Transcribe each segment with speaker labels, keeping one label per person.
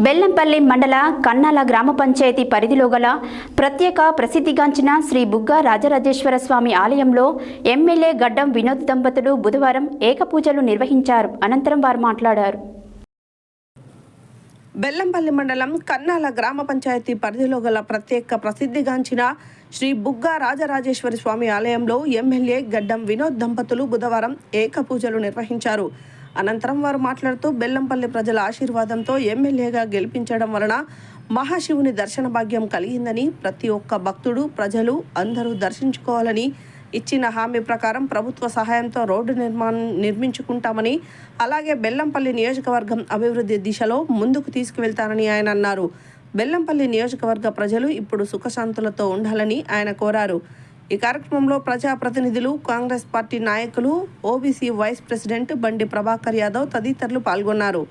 Speaker 1: బెల్లంపల్లి మండల కన్నాల గ్రామ పంచాయతీ పరిధిలో గల ప్రత్యేక ప్రసిద్ధిగాంచిన శ్రీ బుగ్గ రాజరాజేశ్వర స్వామి ఆలయంలో ఎమ్మెల్యే గడ్డం వినోద్ దంపతులు బుధవారం ఏకపూజలు నిర్వహించారు. అనంతరం వారు మాట్లాడారు.
Speaker 2: బెల్లంపల్లి మండలం కన్నాల గ్రామ పంచాయతీ పరిధిలో గల ప్రత్యేక ప్రసిద్ధిగాంచిన శ్రీ బుగ్గ రాజరాజేశ్వరి స్వామి ఆలయంలో ఎమ్మెల్యే గడ్డం వినోద్ దంపతులు బుధవారం ఏకపూజలు నిర్వహించారు. అనంతరం వారు మాట్లాడుతూ బెల్లంపల్లి ప్రజల ఆశీర్వాదంతో ఎమ్మెల్యేగా గెలిపించడం వలన మహాశివుని దర్శన భాగ్యం కలిగిందని, ప్రతి ఒక్క భక్తుడు ప్రజలు అందరూ దర్శించుకోవాలని, ఇచ్చిన హామీ ప్రకారం ప్రభుత్వ సహాయంతో రోడ్డు నిర్మించుకుంటామని, అలాగే బెల్లంపల్లి నియోజకవర్గం అభివృద్ధి దిశలో ముందుకు తీసుకువెళ్తానని ఆయన అన్నారు. బెల్లంపల్లి నియోజకవర్గ ప్రజలు ఇప్పుడు సుఖశాంతులతో ఉండాలని ఆయన కోరారు. ఈ కార్యక్రమంలో ప్రజాప్రతినిధులు, కాంగ్రెస్ పార్టీ నాయకులు, ఓబీసీ వైస్ ప్రెసిడెంట్ బండి ప్రభాకర్ యాదవ్ తదితరులు పాల్గొన్నారు.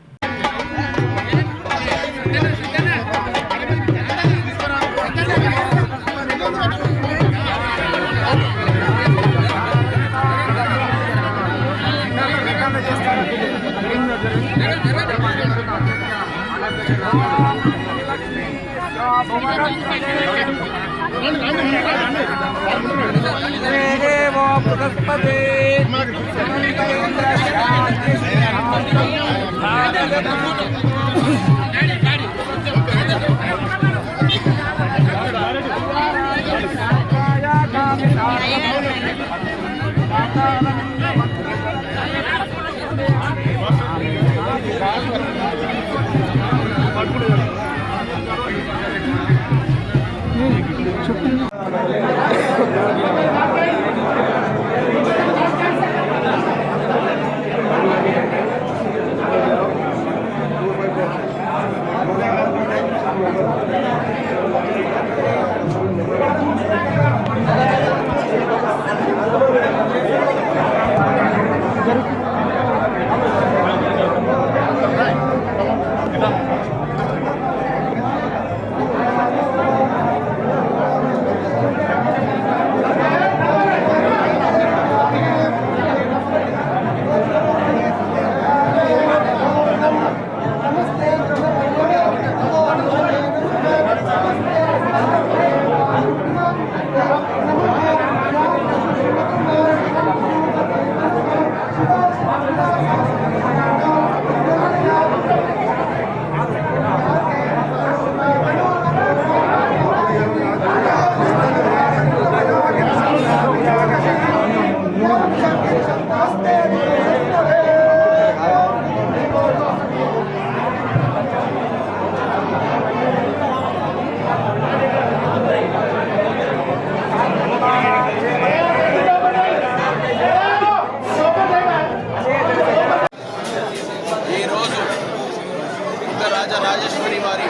Speaker 3: రాజరాజేశ్వరి వారి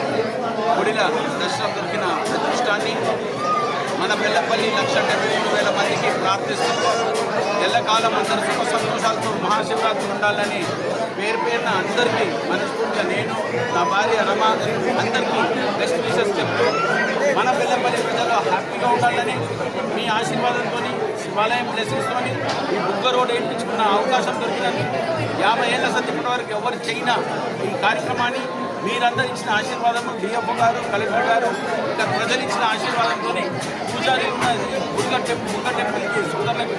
Speaker 3: గుడిల దర్శనం దొరికిన అదృష్టాన్ని మన బెల్లంపల్లి 1,73,000 మందికి ప్రార్థిస్తూ ఎల్లకాలం అందరూ సుఖ సంతోషాలతో మహాశివరాత్రి ఉండాలని పేరున అందరికీ మనస్ఫూర్తిగా నేను, నా భార్య రమ అందరికీ బెస్ట్ విషెస్ చెప్తూ మన బెల్లంపల్లి ప్రజలు హ్యాపీగా ఉండాలని మీ ఆశీర్వాదంతో, శివాలయం బ్లెస్సింగ్స్తో ఈ బుగ్గ రోడ్ వేయించుకున్న అవకాశం దొరికినది. 50 ఏళ్ల సత్యపడి వరకు ఎవరు చేయనా ఈ కార్యక్రమాన్ని మీరందరూ ఇచ్చిన ఆశీర్వాదం, డిఎఫ్ఓ గారు, కలెక్టర్ గారు, ఇంకా ప్రజలు ఇచ్చిన ఆశీర్వాదంతో పూజారి ఉన్న బుగ్గ టెంపుల్కి సోదరులకు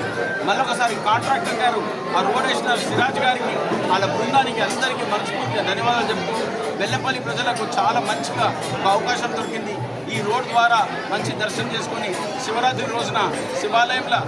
Speaker 3: మళ్ళొకసారి కాంట్రాక్టర్ గారు, ఆ రోడ్ వేసిన సిరాజ్ గారికి, వాళ్ళ బృందానికి అందరికీ మనస్ఫూర్తిగా ధన్యవాదాలు చెప్తూ బెల్లంపల్లి ప్రజలకు చాలా మంచిగా ఒక అవకాశం దొరికింది. ఈ రోడ్ ద్వారా మంచి దర్శనం చేసుకొని శివరాత్రి రోజున శివాలయంలో